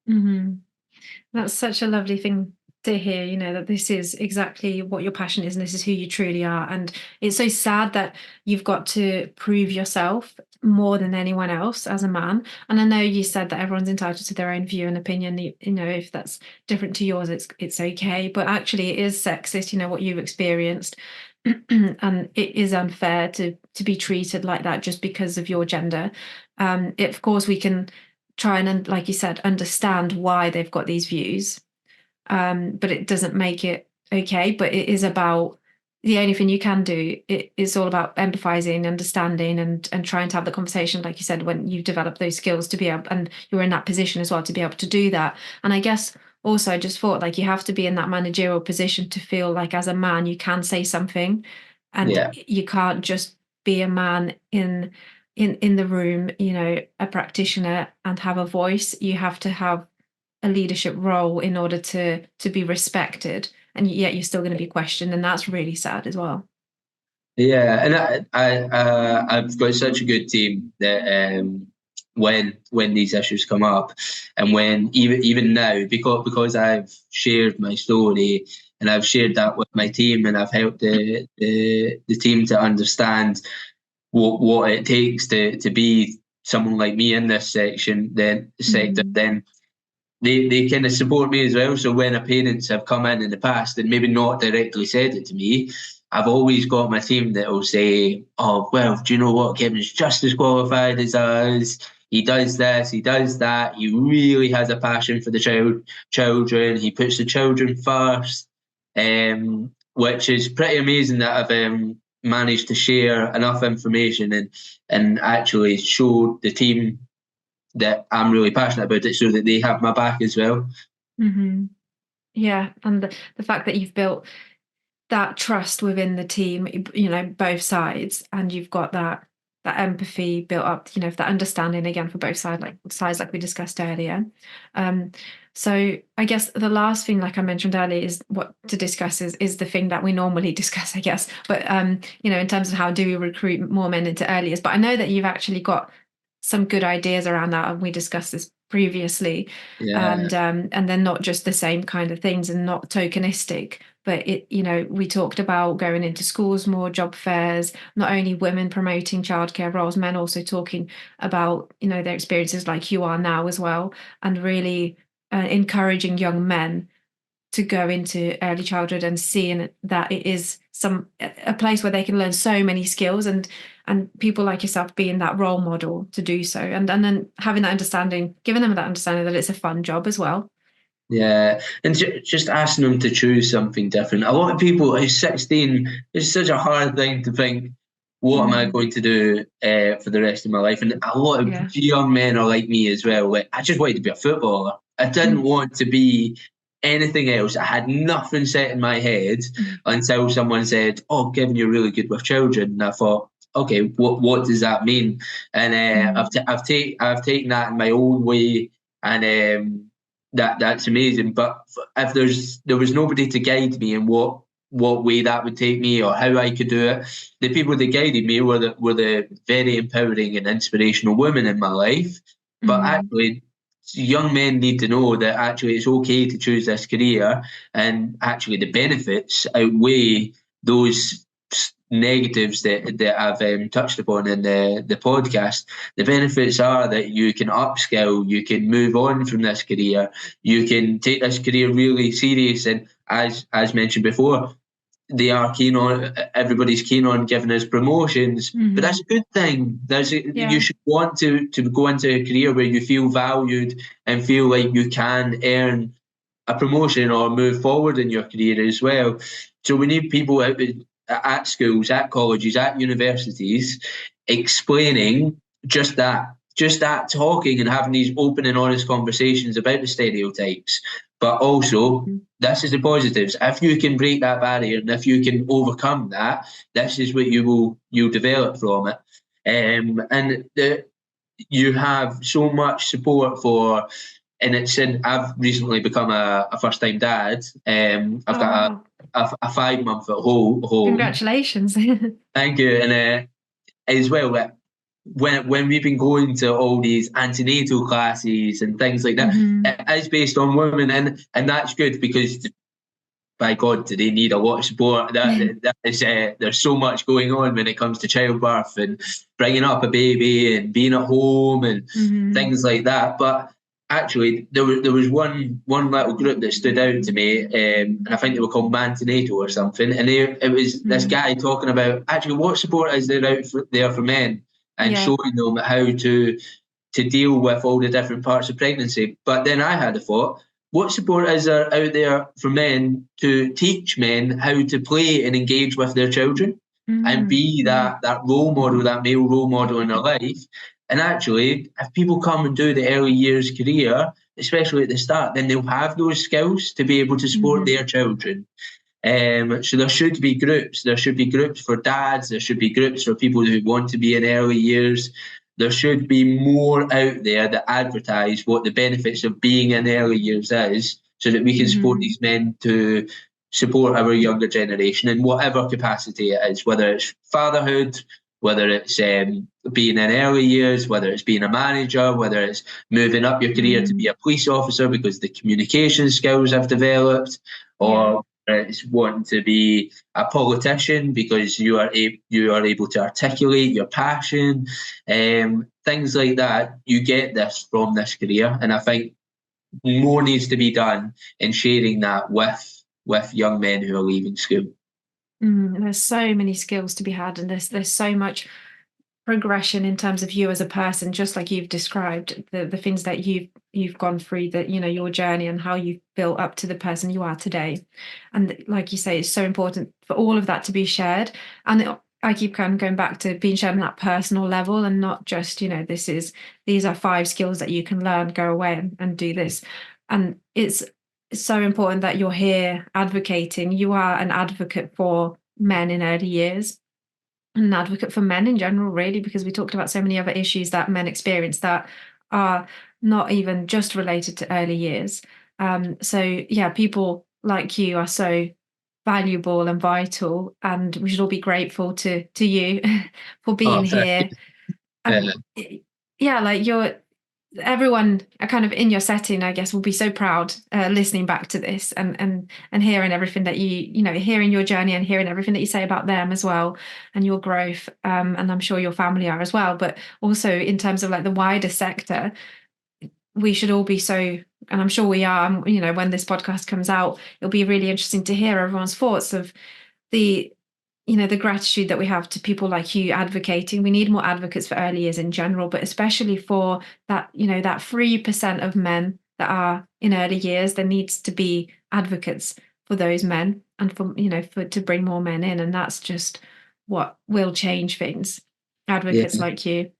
Mhm. That's such a lovely thing to hear, that this is exactly what your passion is and this is who you truly are. And it's so sad that you've got to prove yourself more than anyone else as a man. And I know you said that everyone's entitled to their own view and opinion. If that's different to yours, it's okay. But actually, it is sexist, what you've experienced. And it is unfair to be treated like that just because of your gender. Of course, we can try and, like you said, understand why they've got these views, but it doesn't make it okay. But it is about the only thing you can do. It is all about empathizing, understanding, and trying to have the conversation, like you said, when you develop those skills to be able, and you're in that position as well to be able to do that. And I guess also I just thought like you have to be in that managerial position to feel like as a man you can say something, and Yeah, you can't just be a man in the room, a practitioner and have a voice. You have to have a leadership role in order to be respected, and yet you're still going to be questioned, and that's really sad as well. yeah, and I've got such a good team that when these issues come up, and when even now, because I've shared my story and I've shared that with my team, and I've helped the team to understand what it takes to be someone like me in this sector, Mm. then they kind of support me as well. So when a parents have come in the past and maybe not directly said it to me, I've always got my team that will say, "Oh, well, do you know what? Kevin's just as qualified as us. He does this, he does that. He really has a passion for the children. He puts the children first," which is pretty amazing that I've managed to share enough information and actually show the team that I'm really passionate about it, so that they have my back as well. Hmm. Yeah, and the fact that you've built that trust within the team, both sides, and you've got that empathy built up, that understanding again for both sides, like we discussed earlier. Um, so I guess the last thing, like I mentioned earlier, is what to discuss is the thing that we normally discuss, I guess. But in terms of how do we recruit more men into early years, but I know that you've actually got some good ideas around that, and we discussed this previously. Yeah. And then not just the same kind of things and not tokenistic, but we talked about going into schools more, job fairs, not only women promoting childcare roles, men also talking about their experiences like you are now as well, and really encouraging young men to go into early childhood and seeing that it is a place where they can learn so many skills, and people like yourself being that role model to do so, and then having that understanding, giving them that understanding that it's a fun job as well. Yeah, and just asking them to choose something different. A lot of people who's 16, it's such a hard thing to think, what am I going to do for the rest of my life? And a lot of Yeah. young men are like me as well. Like, I just wanted to be a footballer. I didn't want to be anything else. I had nothing set in my head until someone said, "Oh, Kevin, you're really good with children." And I thought, okay, what does that mean? And I've taken that in my own way, and that's amazing. But if there was nobody to guide me in what way that would take me or how I could do it, the people that guided me were the very empowering and inspirational women in my life. But actually, young men need to know that actually it's okay to choose this career, and actually the benefits outweigh those negatives that I've touched upon in the podcast. The benefits are that you can upskill, you can move on from this career, you can take this career really serious, and as mentioned before, they are keen on everybody's keen on giving us promotions, but that's a good thing. You should want to go into a career where you feel valued and feel like you can earn a promotion or move forward in your career as well. So we need people at schools, at colleges, at universities explaining just that, talking and having these open and honest conversations about the stereotypes, but also this is the positives. If you can break that barrier and if you can overcome that, this is what you'll develop from it. You have so much support for, and I've recently become a first time dad. I've got a 5 month at home. Congratulations. Thank you. And as well, when we've been going to all these antenatal classes and things like that, it is based on women, and that's good because, by God, do they need a lot of support? That is, there's so much going on when it comes to childbirth and bringing up a baby and being at home and things like that. But actually, there was one little group that stood out to me, and I think they were called Mantenato or something. And it was this guy talking about actually what support is there there for men, and showing them how to deal with all the different parts of pregnancy. But then I had a thought, what support is there out there for men to teach men how to play and engage with their children and be that role model, that male role model in their life? And actually, if people come and do the early years career, especially at the start, then they'll have those skills to be able to support their children. So there should be groups. There should be groups for dads. There should be groups for people who want to be in early years. There should be more out there that advertise what the benefits of being in early years is, so that we can support these men to support our younger generation in whatever capacity it is, whether it's fatherhood, whether it's being in early years, whether it's being a manager, whether it's moving up your career to be a police officer because the communication skills have developed, or it's wanting to be a politician because you are able to articulate your passion, things like that. You get this from this career, and I think more needs to be done in sharing that with young men who are leaving school. There's so many skills to be had, and there's so much progression in terms of you as a person, just like you've described the things that you've gone through, that your journey and how you've built up to the person you are today. And like you say, it's so important for all of that to be shared. And I keep kind of going back to being shared on that personal level, and not just these are 5 skills that you can learn, go away and do this. And it's so important that you're here advocating. You are an advocate for men in early years, an advocate for men in general, really, because we talked about so many other issues that men experience that are not even just related to early years. So yeah, people like you are so valuable and vital, and we should all be grateful to you for being here. Yeah. yeah, like everyone kind of in your setting, I guess, will be so proud listening back to this and hearing everything that hearing your journey and hearing everything that you say about them as well and your growth. And I'm sure your family are as well. But also in terms of like the wider sector, we should all be so, and I'm sure we are, when this podcast comes out, it'll be really interesting to hear everyone's thoughts of the the gratitude that we have to people like you advocating. We need more advocates for early years in general, but especially for that, that 3% of men that are in early years. There needs to be advocates for those men and for to bring more men in. And that's just what will change things. Yeah. Advocates like you.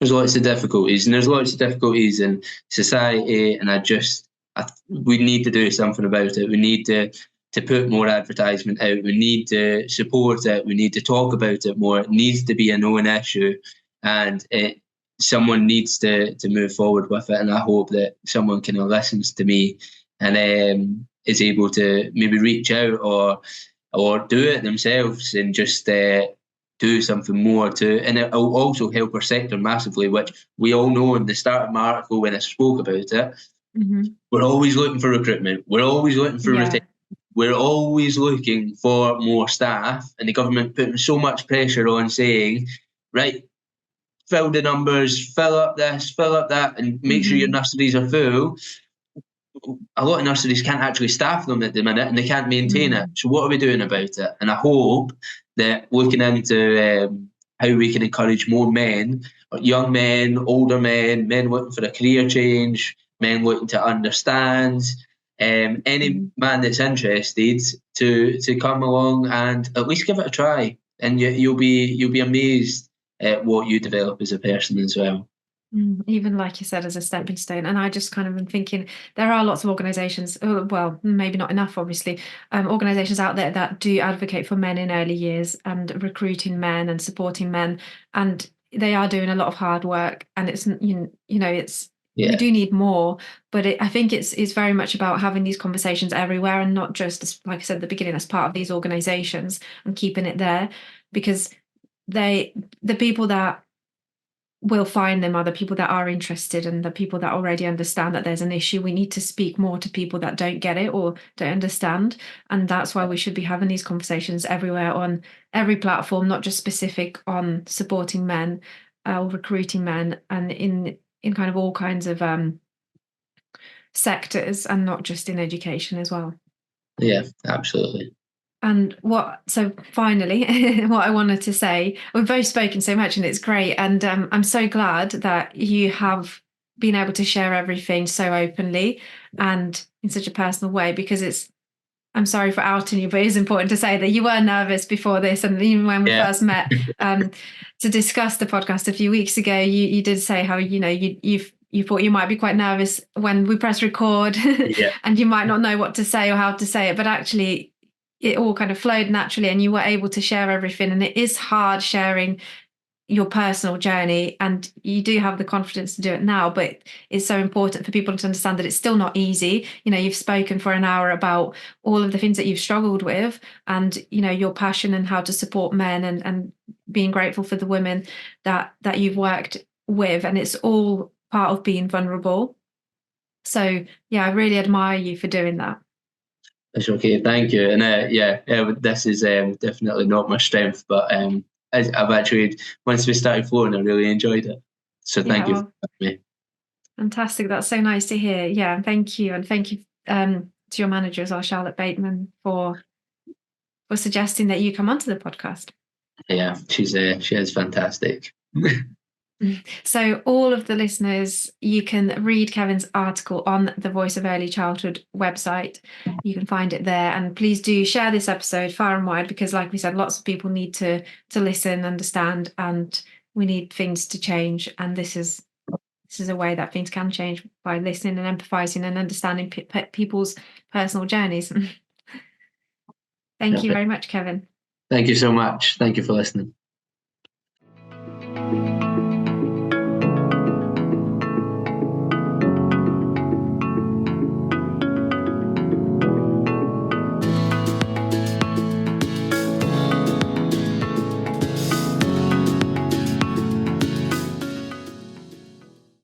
There's lots of difficulties, and there's lots of difficulties in society, and we need to do something about it. We need to put more advertisement out. We need to support it. We need to talk about it more. It needs to be a known issue, and someone needs to move forward with it. And I hope that someone kind of listens to me and is able to maybe reach out or do it themselves and just do something more and it will also help our sector massively, which we all know in the start of my article when I spoke about it. Mm-hmm. We're always looking for recruitment. We're always looking for retention. We're always looking for more staff, and the government putting so much pressure on saying, right, fill the numbers, fill up this, fill up that, and make sure your nurseries are full. A lot of nurseries can't actually staff them at the minute and they can't maintain it. So what are we doing about it? And I hope that looking into how we can encourage more men, young men, older men, men looking for a career change, men looking to understand, any man that's interested to come along and at least give it a try. And you'll be amazed at what you develop as a person as well. Even like you said, as a stepping stone. And I just kind of been thinking there are lots of organizations, well, maybe not enough, obviously, organizations out there that do advocate for men in early years and recruiting men and supporting men. And they are doing a lot of hard work. And it's, we do need more, but I think it's very much about having these conversations everywhere and not just, like I said at the beginning, as part of these organizations and keeping it there, because the people that we'll find them are the people that are interested and the people that already understand that there's an issue. We need to speak more to people that don't get it or don't understand. And that's why we should be having these conversations everywhere on every platform, not just specific on supporting men or recruiting men, and in kind of all kinds of sectors and not just in education as well. Yeah, absolutely. And so finally, what I wanted to say, we've both spoken so much and it's great. And I'm so glad that you have been able to share everything so openly and in such a personal way, because I'm sorry for outing you, but it's important to say that you were nervous before this. And even when we first met to discuss the podcast a few weeks ago, you did say how, you thought you might be quite nervous when we press record and you might not know what to say or how to say it, but actually it all kind of flowed naturally and you were able to share everything. And it is hard sharing your personal journey, and you do have the confidence to do it now, but it's so important for people to understand that it's still not easy. You've spoken for an hour about all of the things that you've struggled with and, your passion and how to support men and being grateful for the women that you've worked with. And it's all part of being vulnerable. So yeah, I really admire you for doing that. That's okay, thank you. And this is definitely not my strength, but I've actually, once we started flowing, I really enjoyed it. So thank you for having me. Fantastic. That's so nice to hear. Yeah, thank you. And thank you to your manager as well, Charlotte Bateman, for suggesting that you come onto the podcast. Yeah, she is fantastic. So all of the listeners, you can read Kevin's article on the Voice of Early Childhood website. You can find it there. And please do share this episode far and wide, because like we said, lots of people need to listen, understand, and we need things to change. And this is a way that things can change, by listening and empathizing and understanding people's personal journeys. Thank you very much, Kevin. Thank you so much. Thank you for listening.